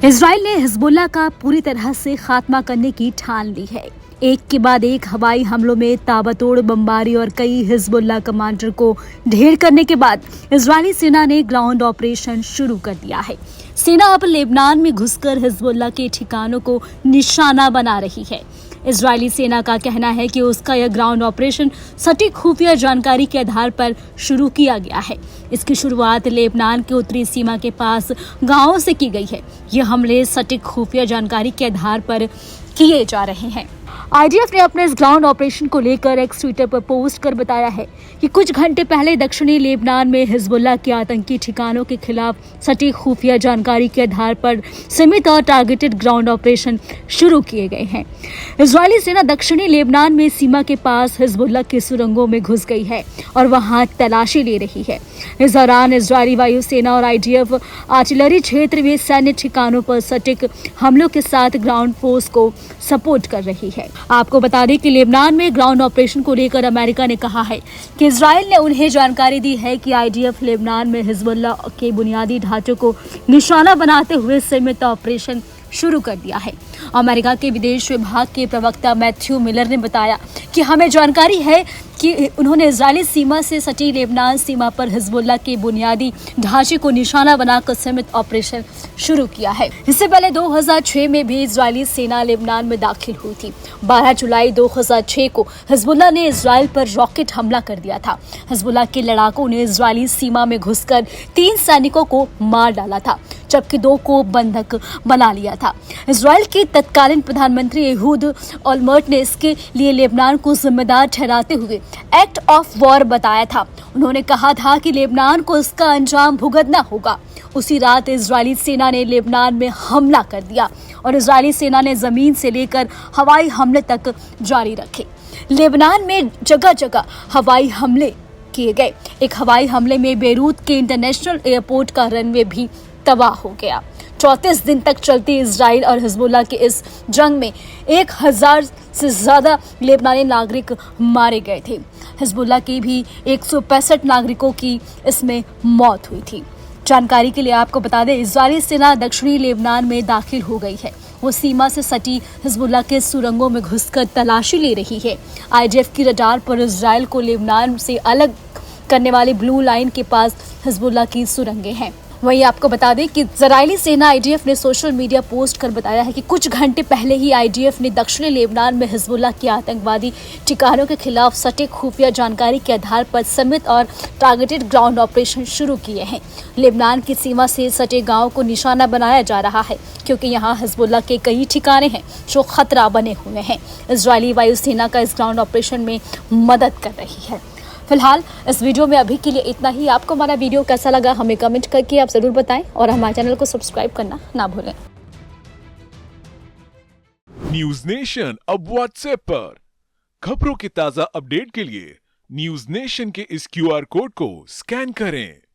Israel ने Hezbollah का पूरी तरह से खात्मा करने की ठान ली है। एक के बाद एक हवाई हमलों में ताबड़तोड़ बमबारी और कई हिजबुल्लाह कमांडर को ढेर करने के बाद इजरायली सेना ने ग्राउंड ऑपरेशन शुरू कर दिया है। सेना अब लेबनान में घुसकर हिजबुल्लाह के ठिकानों को निशाना बना रही है। इजरायली सेना का कहना है कि उसका यह ग्राउंड ऑपरेशन सटीक खुफिया जानकारी के आधार पर शुरू किया गया है। इसकी शुरुआत लेबनान के उत्तरी सीमा के पास गांवों से की गई है। ये हमले सटीक खुफिया जानकारी के आधार पर किए जा रहे हैं। आईडीएफ ने अपने इस ग्राउंड ऑपरेशन को लेकर एक्स ट्विटर पर पोस्ट कर बताया है कि कुछ घंटे पहले दक्षिणी लेबनान में हिजबुल्लाह के आतंकी ठिकानों के खिलाफ सटीक खुफिया जानकारी के आधार पर सीमित और टारगेटेड ग्राउंड ऑपरेशन शुरू किए गए हैं। इजरायली सेना दक्षिणी लेबनान में सीमा के पास हिजबुल्लाह की सुरंगों में घुस गई है और वहां तलाशी ले रही है। इस दौरान इजरायली वायुसेना और आईडीएफ आर्टिलरी क्षेत्र में सैन्य ठिकानों पर सटीक हमलों के साथ ग्राउंड फोर्स को सपोर्ट कर रही है। आपको बता दें कि लेबनान में ग्राउंड ऑपरेशन को लेकर अमेरिका ने कहा है कि इजराइल ने उन्हें जानकारी दी है कि आईडीएफ लेबनान में हिजबुल्लाह के बुनियादी ढांचों को निशाना बनाते हुए सीमित ऑपरेशन शुरू कर दिया है। अमेरिका के विदेश विभाग के प्रवक्ता मैथ्यू मिलर ने बताया कि हमें जानकारी है कि उन्होंने इजरायली सीमा से सटी लेबनान सीमा पर हिजबुल्लाह के बुनियादी ढांचे को निशाना बनाकर सीमित ऑपरेशन शुरू किया है। इससे पहले 2006 में भी इजरायली सेना लेबनान में दाखिल हुई थी। 12 जुलाई 2006 को हिजबुल्लाह ने इजराइल पर रॉकेट हमला कर दिया था। हिजबुल्लाह के लड़ाकों ने इजरायली सीमा में घुसकर 3 सैनिकों को मार डाला था, जबकि 2 को बंधक बना लिया था। इजराइल के तत्कालीन प्रधानमंत्री एहूद ओलमर्ट ने इसके लिए लेबनान को जिम्मेदार ठहराते हुए एक्ट ऑफ वॉर बताया था। उन्होंने कहा था कि लेबनान को इसका अंजाम भुगतना होगा। उसी रात इजरायली सेना ने लेबनान में हमला कर दिया और इजरायली सेना ने जमीन से लेकर हवाई हमले तक जारी रखे। लेबनान में जगह जगह हवाई हमले किए गए। एक हवाई हमले में बेरूत के इंटरनेशनल एयरपोर्ट का रनवे भी तबाह हो गया। 34 दिन तक चलती इजराइल और हिजबुल्लाह के इस जंग में 1000 से ज्यादा लेबनानी नागरिक मारे गए थे। हिजबुल्लाह की भी 165 नागरिकों की इसमें मौत हुई थी। जानकारी के लिए आपको बता दें, इजरायली सेना दक्षिणी लेबनान में दाखिल हो गई है। वो सीमा से सटी हिजबुल्लाह के सुरंगों में घुसकर तलाशी ले रही है। आईडीएफ की रडार पर इजराइल को लेबनान से अलग करने वाली ब्लू लाइन के पास हिजबुल्लाह की सुरंगें हैं। वहीं आपको बता दें कि इजरायली सेना आईडीएफ ने सोशल मीडिया पोस्ट कर बताया है कि कुछ घंटे पहले ही आईडीएफ ने दक्षिणी लेबनान में हिजबुल्लाह के आतंकवादी ठिकानों के खिलाफ सटीक खुफिया जानकारी के आधार पर सीमित और टारगेटेड ग्राउंड ऑपरेशन शुरू किए हैं। लेबनान की सीमा से सटे गांव को निशाना बनाया जा रहा है क्योंकि यहां हिजबुल्लाह के कई ठिकाने हैं जो खतरा बने हुए हैं। इजरायली वायुसेना का इस ग्राउंड ऑपरेशन में मदद कर रही है। फिलहाल इस वीडियो में अभी के लिए इतना ही। आपको हमारा वीडियो कैसा लगा हमें कमेंट करके आप जरूर बताएं और हमारे चैनल को सब्सक्राइब करना ना भूलें। न्यूज नेशन अब व्हाट्सएप पर खबरों के ताजा अपडेट के लिए न्यूज नेशन के इस क्यूआर कोड को स्कैन करें।